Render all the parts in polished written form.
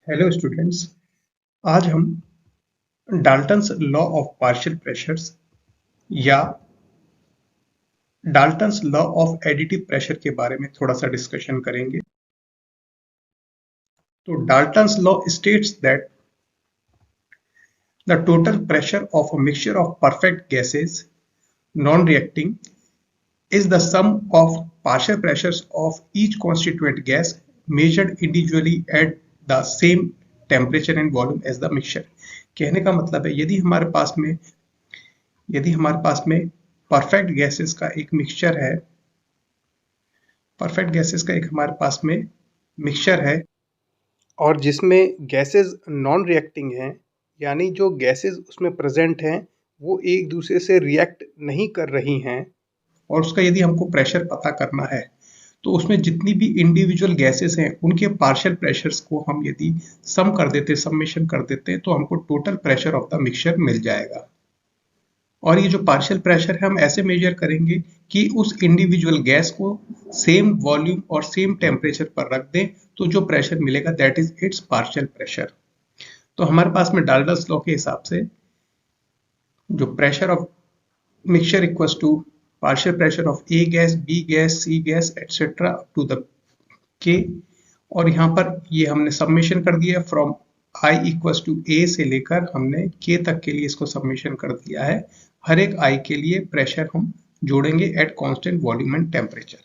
Hello students. आज हम Dalton's law of partial pressures या Dalton's law of additive pressure के बारे में थोड़ा सा डिस्कशन करेंगे। तो Dalton's law states that the total pressure of a mixture of perfect gases non reacting is the sum of partial pressures of each constituent gas measured individually at the same temperature and volume as the mixture। कहने का मतलब है यदि हमारे पास में perfect gases का एक मिक्सचर है, परफेक्ट गैसेस का एक हमारे पास में मिक्सचर है और जिसमें गैसेस नॉन रिएक्टिंग हैं, यानी जो गैसेस उसमें प्रेजेंट हैं वो एक दूसरे से रिएक्ट नहीं कर रही हैं, और उसका यदि हमको प्रेशर पता करना है तो उसमें जितनी भी इंडिविजुअल गैसेस हैं उनके पार्शियल प्रेशर्स को हम यदि समेशन कर देते तो हमको total pressure of the mixture मिल जाएगा। और ये जो पार्शियल प्रेशर है हम ऐसे मेजर करेंगे कि उस इंडिविजुअल गैस को सेम वॉल्यूम और सेम टेम्परेचर पर रख दें तो जो प्रेशर मिलेगा that is it's partial pressure. तो हमारे पास में डाल्टन्स लॉ के हिसाब से जो pressure of mixture equals to partial pressure of A gas, B gas, C gas etc. up to the K, और यहाँ पर ये हमने सबमिशन कर दिया from I equals to A से लेकर हमने K तक के लिए इसको सबमिशन कर दिया है। हर एक I के लिए प्रेशर हम जोड़ेंगे at constant volume and temperature.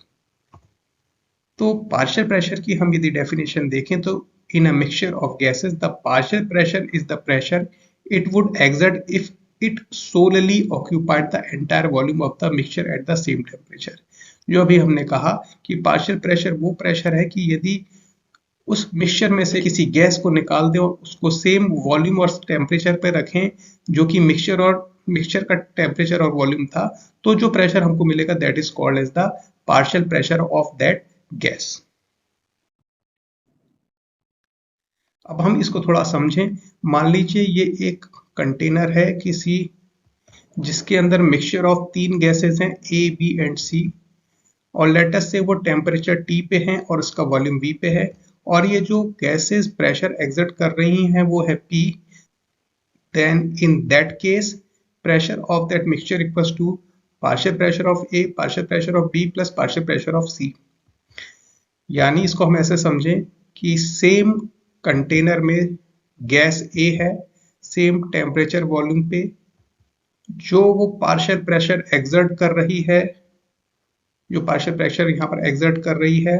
तो पार्शियल प्रेशर की हम यदि डेफिनेशन देखें तो in a mixture of gases the partial pressure is the pressure it would exert if it solely occupied the entire volume of the mixture at the same temperature। जो अभी हमने कहा कि पार्शियल प्रेशर वो pressure है कि यदि उस मिक्सचर में से किसी गैस को निकाल दें और उसको सेम वॉल्यूम और टेम्परेचर पे रखें जो कि मिक्सचर का टेम्परेचर और वॉल्यूम था, तो जो प्रेशर हमको मिलेगा that is called as the partial pressure of that gas. अब हम इसको थोड़ा समझें। मान लीजिए ये एक कंटेनर है किसी जिसके अंदर मिक्सचर ऑफ 3 गैसेस हैं A, B एंड C, और लेट अस से वो टेम्परेचर T पे हैं और उसका वॉल्यूम V पे है, और ये जो गैसेस प्रेशर एक्सर्ट कर रही हैं वो है P। Then in that case pressure of that mixture equals to partial pressure of A, partial pressure of B plus partial pressure of C। यानी इसको हम ऐसे समझें कि सेम कंटेनर में गैस A है, सेम टेम्परेचर वॉल्यूम पे, जो वो पार्शियल प्रेशर एक्सर्ट कर रही है, जो पार्शियल प्रेशर यहां पर एक्सर्ट कर रही है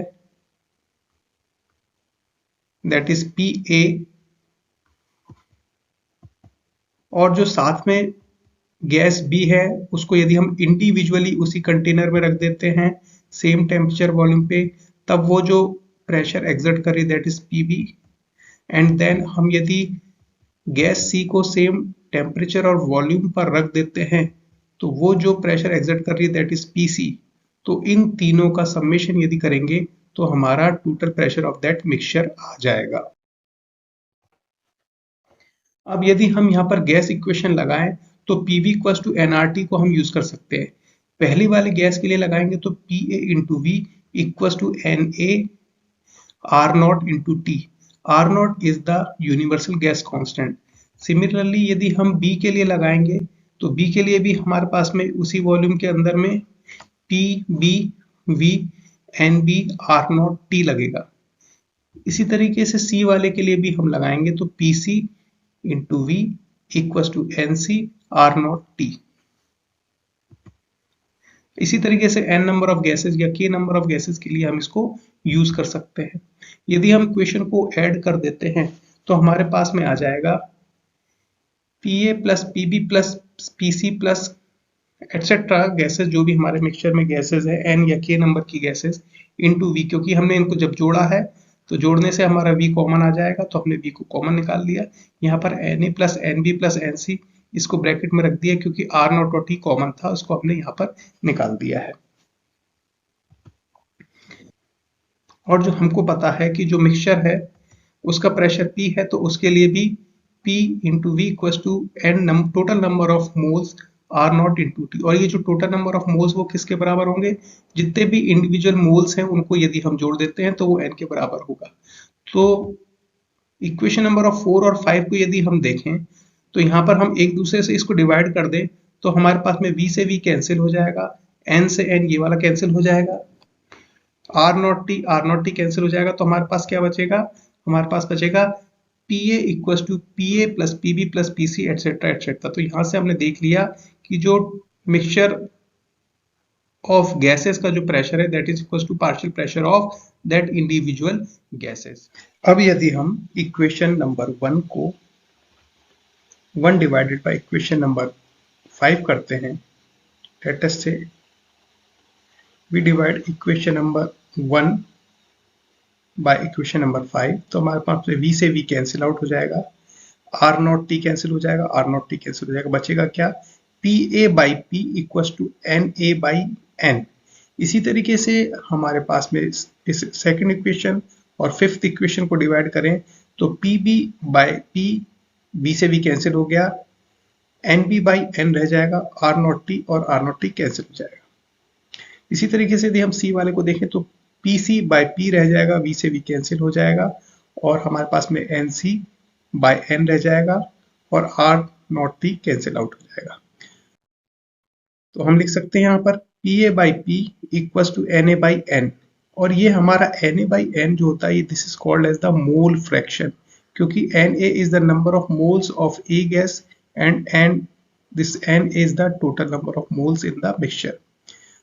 दैट इज PA, और जो साथ में गैस B है उसको यदि हम इंडिविजुअली उसी कंटेनर में रख देते हैं सेम टेम्परेचर वॉल्यूम पे, तब वो जो प्रेशर एक्सर्ट कर रही है that is PB। And then हम यदि गैस C को सेम टेम्परेचर और वॉल्यूम पर रख देते हैं तो वो जो प्रेशर एक्सर्ट कर रही है दैट इज PC। तो इन तीनों का समेशन यदि करेंगे तो हमारा total pressure of that mixture आ जाएगा। अब यदि हम यहाँ पर गैस इक्वेशन लगाएं तो PV इक्वल्स टू nRT को हम यूज कर सकते हैं। पहली वाली गैस के लिए लगाएंगे तो PA into V equals to NA R0 into T। R0 is the universal gas constant। Similarly यदि हम B के लिए लगाएंगे तो B के लिए भी हमारे पास में उसी वॉल्यूम के अंदर में PB V NB R0 T लगेगा। इसी तरीके से C वाले के लिए भी हम लगाएंगे तो PC into V equals to NC R0 T। इसी तरीके से n नंबर ऑफ गैसेस या k नंबर ऑफ गैसेस के लिए हम इसको यूज कर सकते हैं। यदि हम इक्वेशन को ऐड कर देते हैं तो हमारे पास में आ जाएगा PA plus PB plus PC plus etcetera gases, जो भी हमारे मिक्सचर में गैसेस है n या k नंबर की गैसेस इनटू V, क्योंकि हमने इनको जब जोड़ा है तो जोड़ने से हमारा V कॉमन आ जाएगा तो हमने V को कॉमन निकाल लिया। यहाँ पर Na plus NB plus NC इसको ब्रैकेट में रख दिया क्योंकि R0 और T कॉमन था, उसको हमने यहाँ पर निकाल दिया है। और जो हमको पता है कि जो मिक्सचर है उसका प्रेशर P है तो उसके लिए भी P into V equals to n total number of moles R0 into T। और ये जो टोटल नंबर ऑफ मोल्स वो किसके बराबर होंगे, जितने भी इंडिविजुअल मोल्स हैं उनको यदि हम जोड़ देते हैं तो वो n के बराबर होगा। तो इक्वेशन नंबर ऑफ 4 और 5 को यदि हम देखें तो यहाँ पर हम एक दूसरे से इसको डिवाइड कर दें तो हमारे पास में v से v कैंसिल हो जाएगा, n से n ये वाला कैंसिल हो जाएगा, आर नॉट टी कैंसिल हो जाएगा, तो हमारे पास क्या बचेगा, हमारे पास बचेगा P A equal to P A plus P B plus P C etcetera etcetera. तो यहाँ से हमने देख लिया कि जो मिक्सचर ऑफ गैसेस का जो प्रेशर है that is equal to partial pressure of that individual gases. अब यदि हम इक्वेशन नंबर 1 को 1 डिवाइडेड बाय इक्वेशन नंबर 5 करते हैं, लेट अस से we divide equation number 1 by equation number 5, तो हमारे पास v से v कैंसिल आउट हो जाएगा, r नॉट t कैंसिल हो जाएगा, r नॉट t कैंसिल हो जाएगा, बचेगा क्या, pa by p equal to na by n। इसी तरीके से हमारे पास में इस सेकंड इक्वेशन और फिफ्थ इक्वेशन को डिवाइड करें तो pb by p v से v कैंसिल हो गया, nb by n रह जाएगा, r नॉट t और r नॉट t कैंसिल हो जाएगा। इसी तरीके से यदि हम सी वाले को देखें तो PC बाय P रह जाएगा, V से V कैंसिल हो जाएगा और हमारे पास में NC बाय N रह जाएगा और R not T cancel out हो जाएगा। तो हम लिख सकते हैं यहाँ पर PA by P equal to NA by N, और ये हमारा NA बाई N जो होता है this is called as the mole fraction, क्योंकि NA is the number of moles of A gas and this N is the total number of moles in the mixture.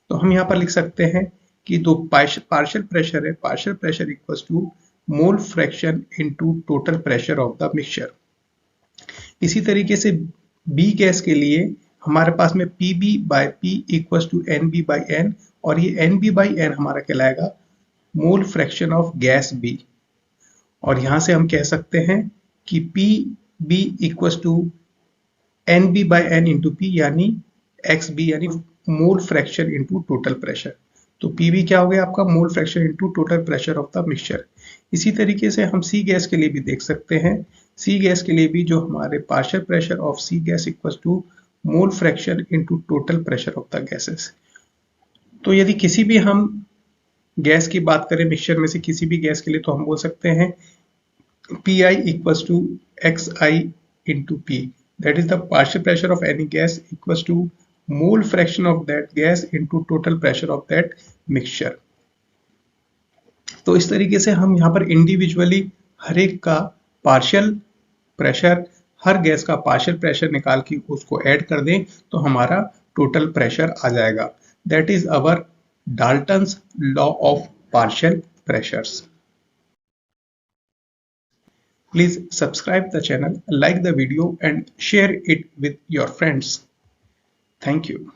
तो हम यहाँ पर लिख सकते हैं कि दो पार्शियल प्रेशर है, partial pressure equals to mole fraction into total pressure of the mixture. इसी तरीके से बी गैस के लिए हमारे पास में Pb by P equals to Nb by N, और ये Nb बाई N हमारा कहलाएगा mole fraction of gas B। और यहाँ से हम कह सकते हैं कि Pb equals to Nb by N into P यानी XB यानी mole fraction into total pressure. तो पीवी क्या हो गया आपका, mole fraction into total pressure of the mixture. इसी तरीके से हम सी गैस के लिए भी देख सकते हैं, सी गैस के लिए भी जो हमारे partial pressure of C gas equals to mole fraction into total pressure of the gases. तो यदि किसी भी हम गैस की बात करें मिक्सचर में से किसी भी गैस के लिए तो हम बोल सकते हैं P I equals to X I into P, that is the partial pressure of any gas equals to mole fraction of that gas into total pressure of that mixture. तो इस तरीके से हम यहाँ पर इंडिविजुअली हर एक का पार्शियल प्रेशर, हर gas का पार्शियल प्रेशर निकाल के उसको ऐड कर दें तो हमारा टोटल प्रेशर आ जाएगा। That is our Dalton's law of partial pressures. Please subscribe the channel, like the video and share it with your friends. Thank you.